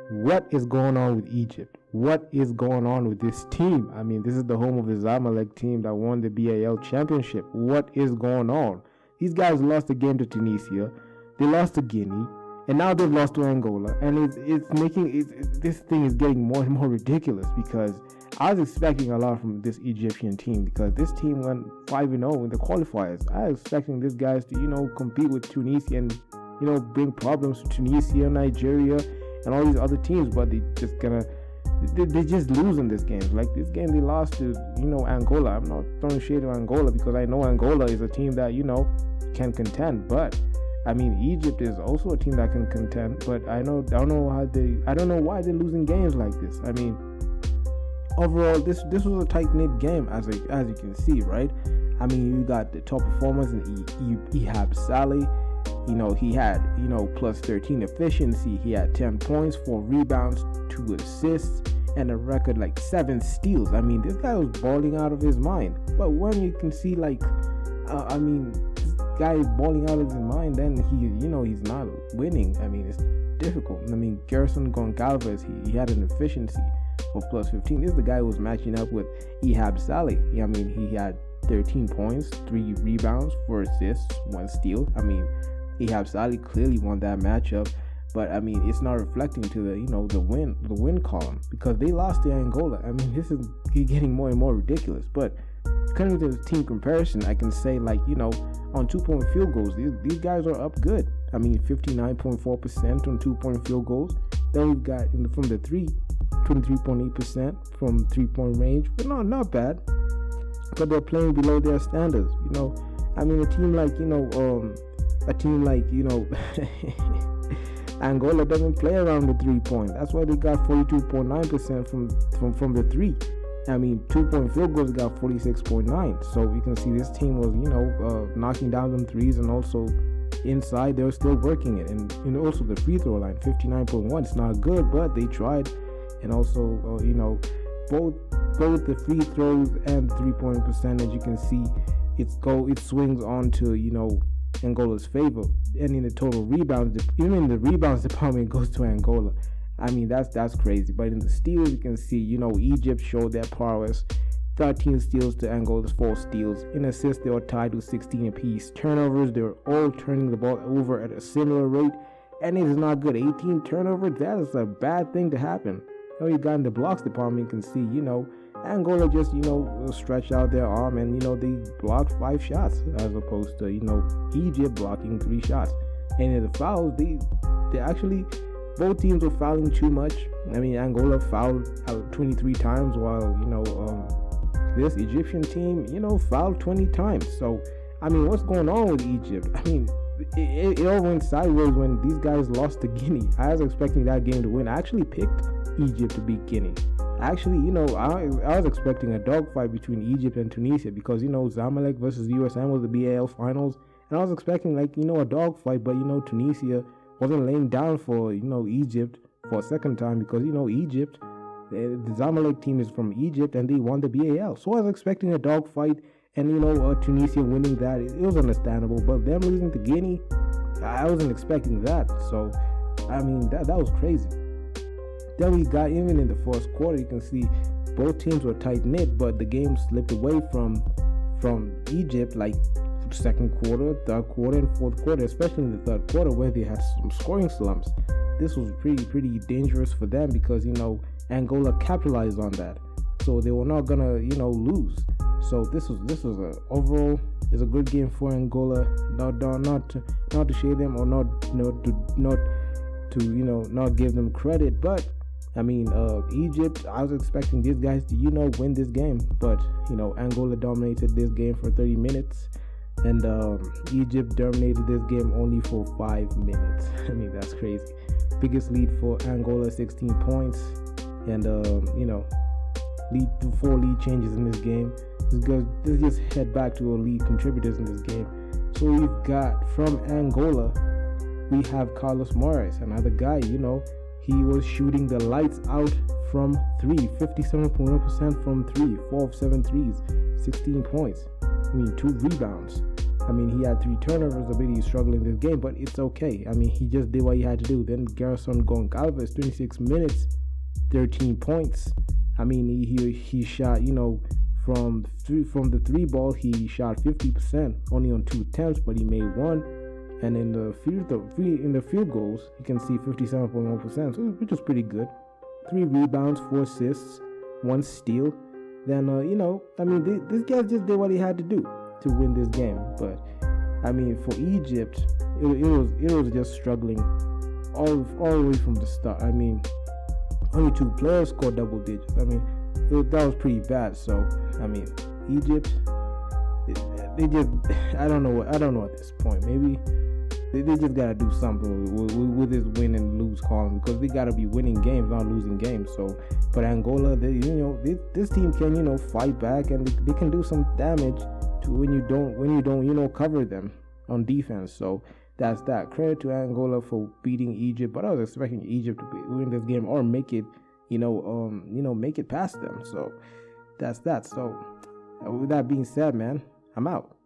what is going on with Egypt? What is going on with this team? I mean, this is the home of the Zamalek team that won the BAL championship. What is going on? These guys lost a game to Tunisia. They lost to Guinea. And now they've lost to Angola. And this thing is getting more and more ridiculous, because I was expecting a lot from this Egyptian team, because this team went 5-0 in the qualifiers. I was expecting these guys to, compete with Tunisia and, bring problems to Tunisia, Nigeria, and all these other teams, but they just losing this game. Like this game, they lost to, Angola. I'm not throwing shade to Angola, because I know Angola is a team that, can contend, but I mean, Egypt is also a team that can contend, but I don't know why they're losing games like this. I mean, overall, this was a tight-knit game, as you can see, right? I mean, you got the top performers in Ihab Saleh. He had, plus 13 efficiency. He had 10 points, 4 rebounds, 2 assists, and a record like 7 steals. I mean, this guy was balling out of his mind. But when you can see, like, guy is balling out of his mind, then he's not winning. I mean, it's difficult. I mean, Gerson Goncalves, he had an efficiency of plus 15. This is the guy who was matching up with Ihab Saleh. I mean, he had 13 points, 3 rebounds, 4 assists, 1 steal. I mean, Ihab Saleh clearly won that matchup, but I mean, it's not reflecting to the win column, because they lost to Angola. I mean, this is getting more and more ridiculous. But coming to the team comparison, I can say, like, on 2-point field goals, these guys are up good. I mean, 59.4% on 2-point field goals. Then we've got from the 3, 23.8% from 3-point range, but not bad. But they're playing below their standards. I mean, a team like Angola doesn't play around the 3-point. That's why they got 42.9% from the 3. I mean, 2-point field goals got 46.9. So you can see this team was, knocking down them threes, and also inside they were still working it. And also the free throw line, 59.1. It's not good, but they tried. And also, both the free throws and the 3-point percentage, you can see it swings on to Angola's favor. And in the total rebounds, even the rebounds department goes to Angola. I mean, that's crazy. But in the steals, you can see, Egypt showed their prowess. 13 steals to Angola's 4 steals. In assists, they were tied with 16 apiece. Turnovers, they were all turning the ball over at a similar rate. And it is not good. 18 turnovers, that is a bad thing to happen. You got in the blocks department, you can see, Angola just, stretched out their arm, and, they blocked 5 shots, as opposed to, Egypt blocking 3 shots. And in the fouls, they actually, both teams were fouling too much. I mean, Angola fouled 23 times, while, this Egyptian team, fouled 20 times. So, I mean, what's going on with Egypt? I mean, it all went sideways when these guys lost to Guinea. I was expecting that game to win. I actually picked Egypt to beat Guinea. Actually, I was expecting a dogfight between Egypt and Tunisia, because, Zamalek versus USM was the BAL finals. And I was expecting, like, a dogfight, but, Tunisia wasn't laying down for, Egypt for a second time, because, Egypt, the Zamalek team is from Egypt, and they won the BAL. So I was expecting a dogfight, and, Tunisia winning that. It was understandable, but them losing to Guinea, I wasn't expecting that. So, I mean, that was crazy. Then we got, even in the first quarter, you can see both teams were tight-knit, but the game slipped away from Egypt, like second quarter, third quarter, and fourth quarter, especially in the third quarter, where they had some scoring slumps. This was pretty dangerous for them, because, Angola capitalized on that. So they were not gonna, lose. So this was overall is a good game for Angola. Not to shade them, or not to give them credit, but I mean, Egypt, I was expecting these guys to, win this game, but, Angola dominated this game for 30 minutes, and Egypt dominated this game only for 5 minutes. I mean, that's crazy. Biggest lead for Angola, 16 points, and, 4 lead changes in this game. Let's just head back to our lead contributors in this game. So we've got, from Angola, we have Carlos Moraes, another guy, he was shooting the lights out from 3, 57.1% from 3, 4 of 7 threes, 16 points. I mean, 2 rebounds. I mean, he had 3 turnovers. I believe he's struggling this game, but it's okay. I mean, he just did what he had to do. Then Garrison Goncalves, 26 minutes, 13 points. I mean, he shot, from the 3 ball, he shot 50%, only on 2 attempts, but he made 1. And in the field goals, you can see 57.1%, which is pretty good. 3 rebounds, 4 assists, 1 steal. Then this guy just did what he had to do to win this game. But I mean, for Egypt, it was just struggling all the way from the start. I mean, only 2 players scored double digits. I mean, that was pretty bad. So I mean, Egypt, they just I don't know at this point. Maybe they just gotta do something with this win and lose column, because they gotta be winning games, not losing games. So, but Angola, this team can fight back, and they can do some damage to when you don't cover them on defense. So that's that. Credit to Angola for beating Egypt, but I was expecting Egypt to win this game or make it make it past them. So that's that. So with that being said, man, I'm out.